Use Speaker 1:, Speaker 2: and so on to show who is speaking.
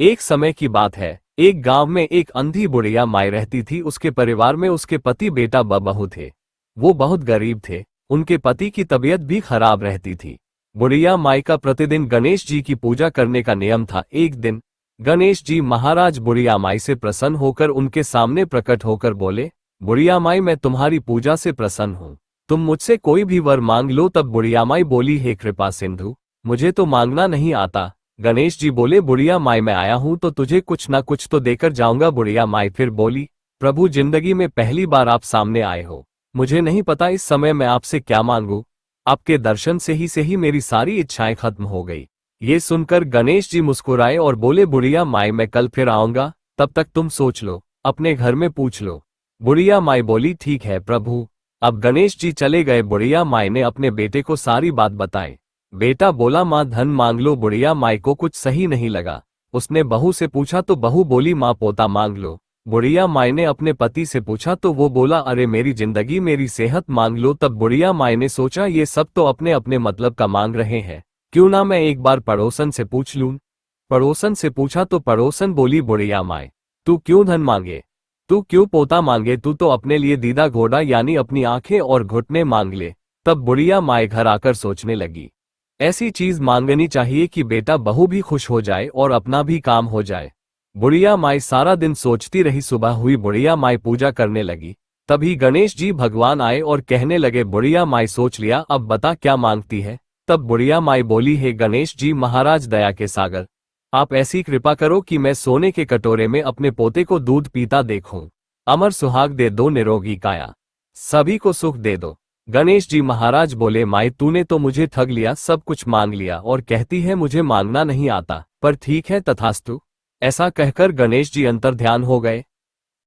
Speaker 1: एक समय की बात है, एक गांव में एक अंधी बुढ़िया माई रहती थी। उसके परिवार में उसके पति, बेटा व बहू थे। वो बहुत गरीब थे। उनके पति की तबीयत भी खराब रहती थी। बुढ़िया माई का प्रतिदिन गणेश जी की पूजा करने का नियम था। एक दिन गणेश जी महाराज बुढ़िया माई से प्रसन्न होकर उनके सामने प्रकट होकर बोले, बुढ़िया माई, मैं तुम्हारी पूजा से प्रसन्न हूँ, तुम मुझसे कोई भी वर मांग लो। तब बुढ़िया माई बोली, हे कृपा सिंधु, मुझे तो मांगना नहीं आता। गणेश जी बोले, बुढ़िया माई, मैं आया हूं तो तुझे कुछ ना कुछ तो देकर जाऊंगा। बुढ़िया माई फिर बोली, प्रभु, जिंदगी में पहली बार आप सामने आए हो, मुझे नहीं पता इस समय मैं आपसे क्या मांगू। आपके दर्शन से ही मेरी सारी इच्छाएं खत्म हो गई। ये सुनकर गणेश जी मुस्कुराए और बोले, बुढ़िया माई, मैं कल फिर आऊंगा, तब तक तुम सोच लो, अपने घर में पूछ लो। बुढ़िया माई बोली, ठीक है प्रभु। अब गणेश जी चले गए। बुढ़िया माई ने अपने बेटे को सारी बात बताई। बेटा बोला, माँ धन मांग लो। बुढ़िया माई को कुछ सही नहीं लगा। उसने बहू से पूछा तो बहू बोली, माँ पोता मांग लो। बुढ़िया माई ने अपने पति से पूछा तो वो बोला, अरे मेरी जिंदगी, मेरी सेहत मांग लो। तब बुढ़िया माई ने सोचा, ये सब तो अपने अपने मतलब का मांग रहे हैं, क्यों ना मैं एक बार पड़ोसन से पूछ लूं। पड़ोसन से पूछा तो पड़ोसन बोली, बुढ़िया माई, तू क्यों धन मांगे, तू क्यों पोता मांगे, तू तो अपने लिए दीदा घोड़ा यानी अपनी आंखें और घुटने मांग ले। तब बुढ़िया माई घर आकर सोचने लगी, ऐसी चीज मांगनी चाहिए कि बेटा बहू भी खुश हो जाए और अपना भी काम हो जाए। बुढ़िया माई सारा दिन सोचती रही। सुबह हुई, बुढ़िया माई पूजा करने लगी। तभी गणेश जी भगवान आए और कहने लगे, बुढ़िया माई, सोच लिया, अब बता क्या मांगती है। तब बुढ़िया माई बोली, हे गणेश जी महाराज दया के सागर, आप ऐसी कृपा करो कि मैं सोने के कटोरे में अपने पोते को दूध पीता देखूं। अमर सुहाग दे दो, निरोगी काया, सभी को सुख दे दो। गणेश जी महाराज बोले, माई, तूने तो मुझे ठग लिया, सब कुछ मांग लिया और कहती है मुझे मांगना नहीं आता, पर ठीक है, तथास्तु। ऐसा कहकर गणेश जी अंतर्ध्यान हो गए।